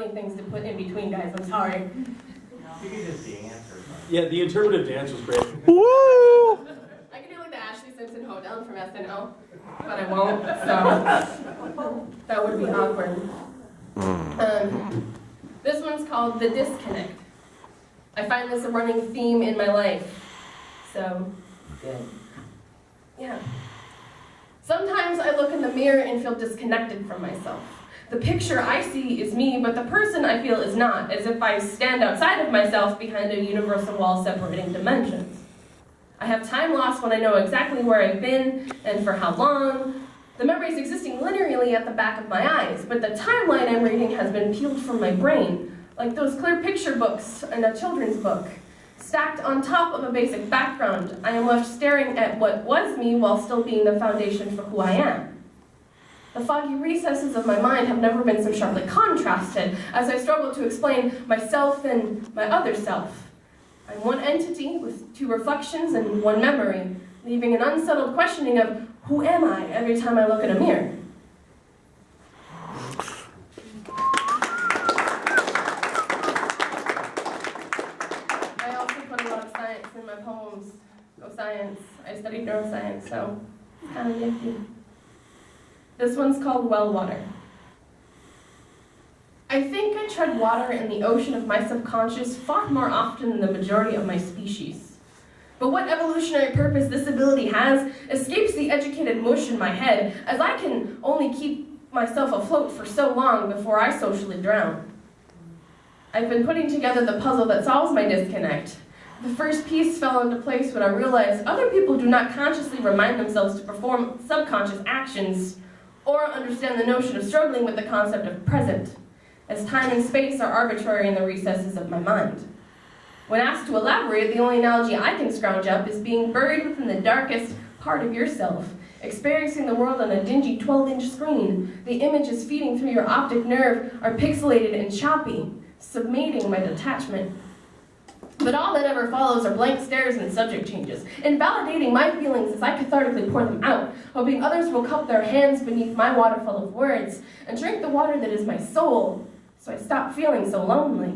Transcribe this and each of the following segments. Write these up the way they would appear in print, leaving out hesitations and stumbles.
funny things to put in between, guys. I'm sorry. You can just dance or something. Yeah, the interpretive dance was great. I can do like the Ashley Simpson hoedown from SNL, but I won't, so that would be awkward. This one's called The Disconnect. I find this a running theme in my life. So, good. Yeah. Sometimes I look in the mirror and feel disconnected from myself. The picture I see is me, but the person I feel is not, as if I stand outside of myself behind a universal wall separating dimensions. I have time loss when I know exactly where I've been and for how long. The memories existing linearly at the back of my eyes, but the timeline I'm reading has been peeled from my brain, like those clear picture books in a children's book. Stacked on top of a basic background, I am left staring at what was me while still being the foundation for who I am. The foggy recesses of my mind have never been so sharply contrasted as I struggle to explain myself and my other self. I'm one entity with two reflections and one memory, leaving an unsettled questioning of who am I every time I look in a mirror. I also put a lot of science in my poems. Go science. I studied neuroscience, so it's kind of nifty. This one's called Well Water. I think I tread water in the ocean of my subconscious far more often than the majority of my species. But what evolutionary purpose this ability has escapes the educated mush in my head, as I can only keep myself afloat for so long before I socially drown. I've been putting together the puzzle that solves my disconnect. The first piece fell into place when I realized other people do not consciously remind themselves to perform subconscious actions or understand the notion of struggling with the concept of present, as time and space are arbitrary in the recesses of my mind. When asked to elaborate, the only analogy I can scrounge up is being buried within the darkest part of yourself, experiencing the world on a dingy 12-inch screen. The images feeding through your optic nerve are pixelated and choppy, submating my detachment. But all that ever follows are blank stares and subject changes, invalidating my feelings as I cathartically pour them out, hoping others will cup their hands beneath my waterfall of words and drink the water that is my soul, so I stop feeling so lonely.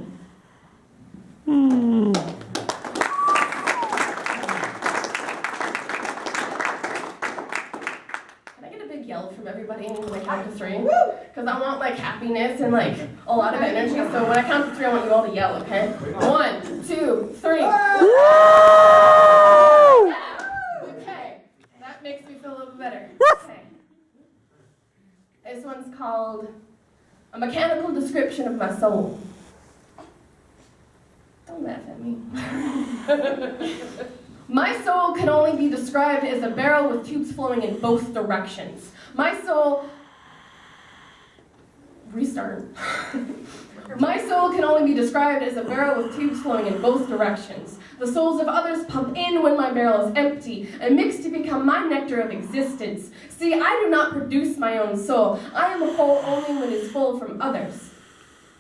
Can I get a big yell from everybody when I count to 3? Because I want happiness and a lot of energy. So when I count to 3, I want you all to yell, okay? 1, 2, 3. Okay, that makes me feel a little better. Okay. This one's called A Mechanical Description of My Soul. Don't laugh at me. My soul can only be described as a barrel with tubes flowing in both directions. My soul... Restart. My soul can only be described as a barrel with tubes flowing in both directions. The souls of others pump in when my barrel is empty and mix to become my nectar of existence. See, I do not produce my own soul. I am whole only when it is full from others.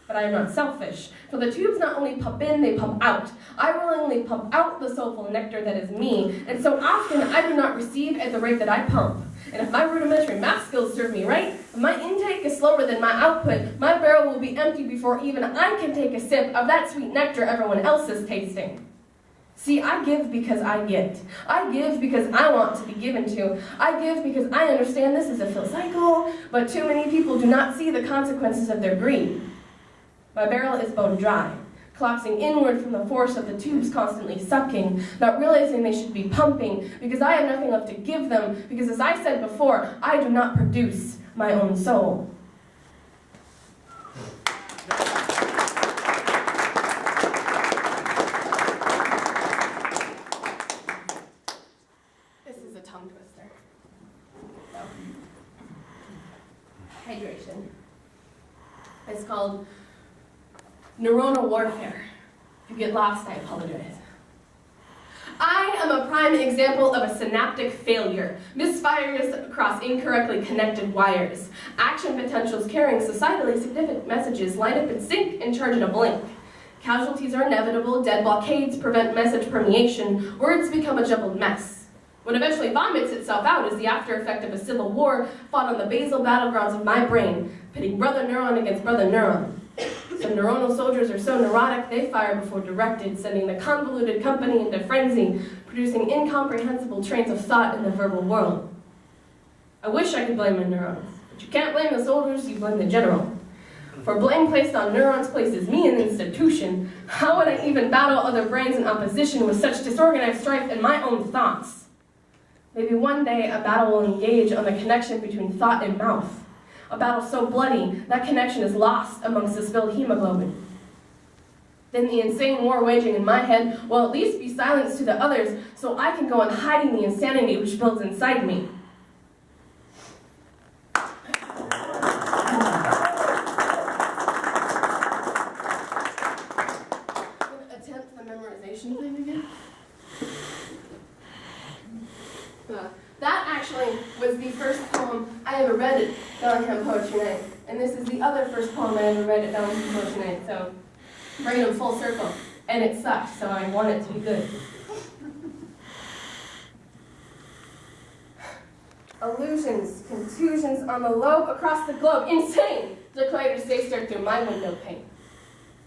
But I am not selfish, for the tubes not only pump in, they pump out. I willingly pump out the soulful nectar that is me, and so often I do not receive at the rate that I pump. And if my rudimentary math skills serve me right, if my intake is slower than my output, my barrel will be empty before even I can take a sip of that sweet nectar everyone else is tasting. See, I give because I get. I give because I want to be given to. I give because I understand this is a full cycle, but too many people do not see the consequences of their greed. My barrel is bone dry, collapsing inward from the force of the tubes constantly sucking, not realizing they should be pumping, because I have nothing left to give them, because as I said before, I do not produce my own soul. This is a tongue twister. So, hydration. It's called Neuronal Warfare. If you get lost, I apologize. I am a prime example of a synaptic failure. Misfires across incorrectly connected wires. Action potentials carrying societally significant messages line up in sync and charge in a blink. Casualties are inevitable, dead blockades prevent message permeation, words become a jumbled mess. What eventually vomits itself out is the after effect of a civil war fought on the basal battlegrounds of my brain, pitting brother neuron against brother neuron. Some neuronal soldiers are so neurotic they fire before directed, sending the convoluted company into frenzy, producing incomprehensible trains of thought in the verbal world. I wish I could blame my neurons, but you can't blame the soldiers, you blame the general. For blame placed on neurons places me an institution. How would I even battle other brains in opposition with such disorganized strife in my own thoughts? Maybe one day a battle will engage on the connection between thought and mouth. A battle so bloody that connection is lost amongst the spilled hemoglobin. Then the insane war waging in my head will at least be silenced to the others, so I can go on hiding the insanity which builds inside me. Attempt the memorization thing again. That actually was the first poem I ever read at Bellingham Poetrynight, and this is the other first poem I ever read at Bellingham Poetrynight, so bring them full circle. And it sucked, so I want it to be good. Illusions, contusions on the lobe across the globe, insane! Declarators they stare through my window pane.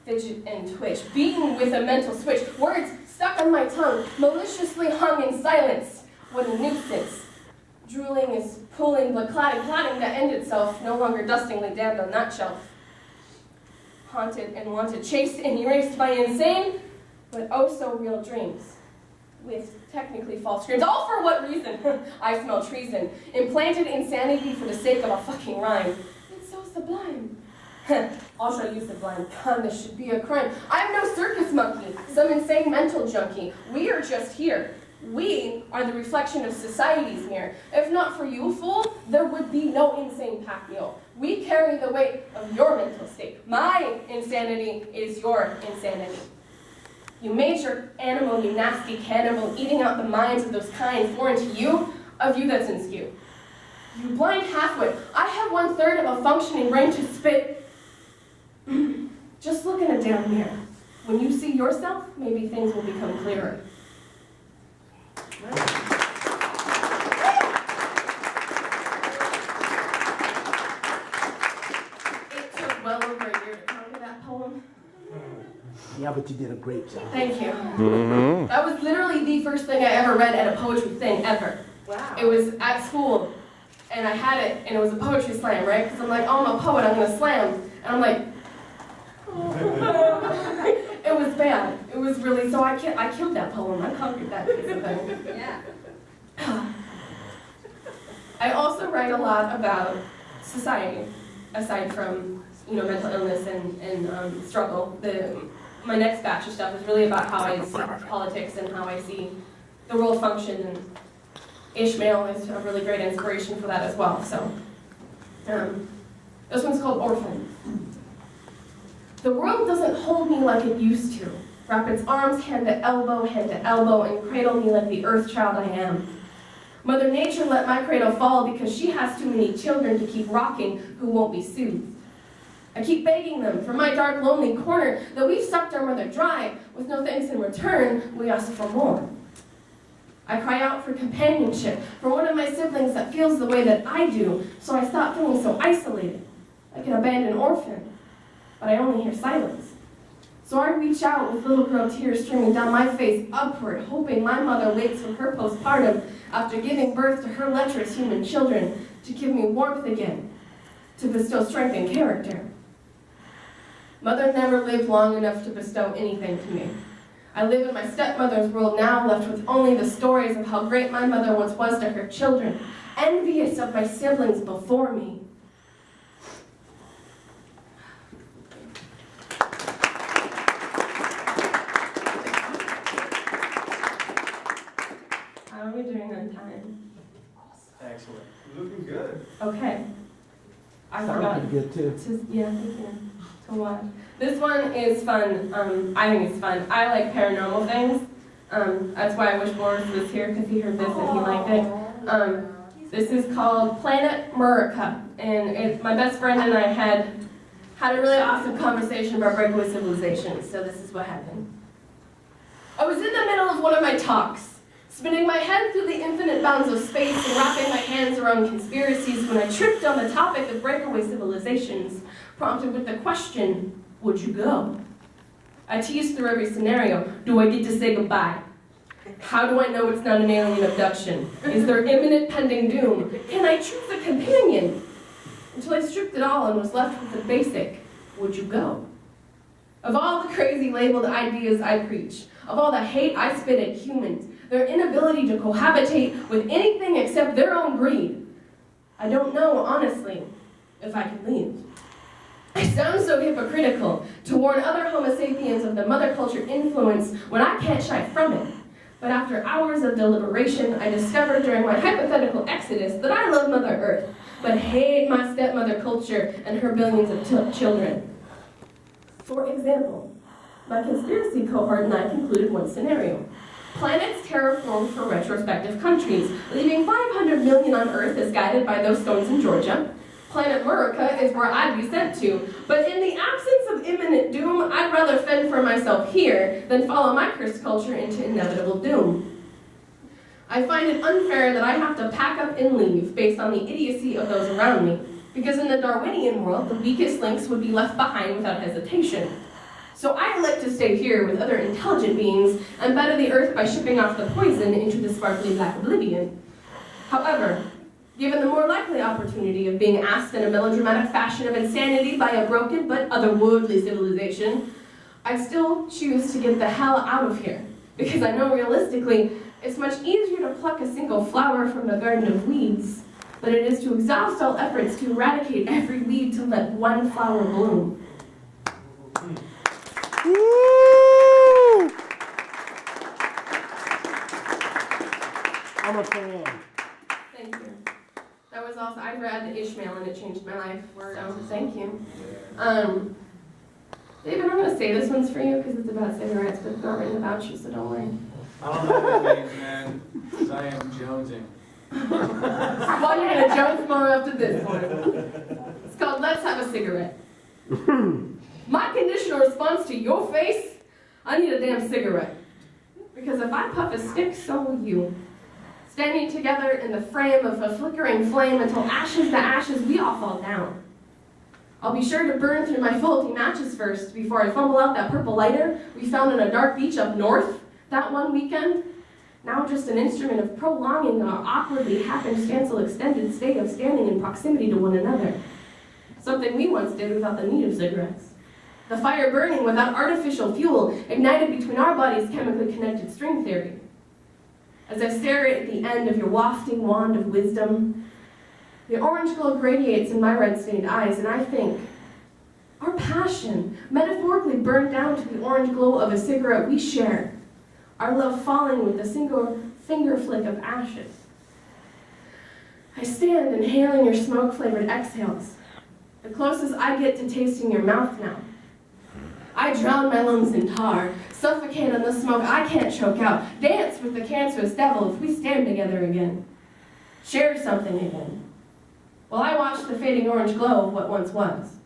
Fidget and twitch, beaten with a mental switch, words stuck on my tongue, maliciously hung in silence. What a nuisance. Drooling is pulling, but plotting to end itself, no longer dustingly damned on that shelf. Haunted and wanted, chased and erased by insane, but oh so real dreams, with technically false screams. All for what reason? I smell treason. Implanted insanity for the sake of a fucking rhyme. It's so sublime. I'll show you sublime. God, this should be a crime. I'm no circus monkey, some insane mental junkie. We are just here. We are the reflection of society's mirror. If not for you, fool, there would be no insane pack mule. We carry the weight of your mental state. My insanity is your insanity. You major animal, you nasty cannibal, eating out the minds of those kind foreign to you, of you that's in skew. You blind halfwit, I have 1/3 of a functioning brain to spit. Just look in a damn mirror. When you see yourself, maybe things will become clearer. It took well over a year to conquer that poem. Yeah, but you did a great job. Thank you. That was literally the first thing I ever read at a poetry thing ever. Wow. It was at school, and I had it, and it was a poetry slam, right? Because I'm like, oh, I'm a poet, I'm going to slam. And I'm like, it was bad. It was really, so I killed that poem. I conquered that piece of thing. Yeah. I also write a lot about society, aside from, mental illness and struggle. My next batch of stuff is really about how I see politics and how I see the world function, and Ishmael is a really great inspiration for that as well. So, this one's called Orphan. The world doesn't hold me like it used to, wrap its arms hand to elbow, and cradle me like the earth child I am. Mother Nature let my cradle fall because she has too many children to keep rocking who won't be soothed. I keep begging them from my dark, lonely corner that we've sucked our mother dry. With no thanks in return, we ask for more. I cry out for companionship, for one of my siblings that feels the way that I do, so I stop feeling so isolated, like an abandoned orphan. But I only hear silence. So I reach out with little girl tears streaming down my face upward, hoping my mother waits from her postpartum after giving birth to her lecherous human children to give me warmth again, to bestow strength and character. Mother never lived long enough to bestow anything to me. I live in my stepmother's world now, left with only the stories of how great my mother once was to her children, envious of my siblings before me. How are we doing on time? Excellent. Looking good. Okay. I Sounded forgot. pretty good too. To watch. This one is fun. I think it's fun. I like paranormal things. That's why I wish Boris was here, because he heard this and he liked it. This is called Planet Murica, and my best friend and I had a really awesome conversation about breakaway civilizations. So this is what happened. I was in the middle of one of my talks, spinning my head through the infinite bounds of space and wrapping my hands around conspiracies when I tripped on the topic of breakaway civilizations, prompted with the question, would you go? I tease through every scenario. Do I get to say goodbye? How do I know it's not an alien abduction? Is there imminent pending doom? Can I choose a companion? Until I stripped it all and was left with the basic, would you go? Of all the crazy labeled ideas I preach, of all the hate I spit at humans, their inability to cohabitate with anything except their own greed, I don't know, honestly, if I can leave. I sound so hypocritical to warn other Homo sapiens of the mother culture influence when I can't shy from it. But after hours of deliberation, I discovered during my hypothetical exodus that I love Mother Earth, but hate my stepmother culture and her billions of children. For example, my conspiracy cohort and I concluded one scenario. Planets terraformed for retrospective countries, leaving 500 million on Earth as guided by those stones in Georgia. Planet Murica is where I'd be sent to, but in the absence of imminent doom, I'd rather fend for myself here than follow my cursed culture into inevitable doom. I find it unfair that I have to pack up and leave based on the idiocy of those around me, because in the Darwinian world, the weakest links would be left behind without hesitation. So I elect to stay here with other intelligent beings and better the Earth by shipping off the poison into the sparkly black oblivion. However, given the more likely opportunity of being asked in a melodramatic fashion of insanity by a broken but otherworldly civilization, I still choose to get the hell out of here, because I know realistically it's much easier to pluck a single flower from a garden of weeds than it is to exhaust all efforts to eradicate every weed to let one flower bloom. Woo! I'm a fan. Thank you. That was also, I read Ishmael and it changed my life, so thank you. David, I'm going to say this one's for you because it's about cigarettes, but it's not written about you, so don't worry. I don't know what that means, man, because I am jonesing. Well, you're going to joke more after this one. It's called Let's Have a Cigarette. My conditional response to your face, I need a damn cigarette. Because if I puff a stick, so will you. Standing together in the frame of a flickering flame until ashes to ashes, we all fall down. I'll be sure to burn through my faulty matches first before I fumble out that purple lighter we found on a dark beach up north that one weekend. Now just an instrument of prolonging our awkwardly happenstanceful extended state of standing in proximity to one another. Something we once did without the need of cigarettes. The fire burning without artificial fuel, ignited between our bodies' chemically connected string theory. As I stare at the end of your wafting wand of wisdom, the orange glow radiates in my red-stained eyes, and I think, our passion, metaphorically burned down to the orange glow of a cigarette we share, our love falling with a single finger flick of ashes. I stand inhaling your smoke-flavored exhales, the closest I get to tasting your mouth now. I drown my lungs in tar, suffocate on the smoke I can't choke out, dance with the cancerous devil if we stand together again, share something again, while I watch the fading orange glow of what once was.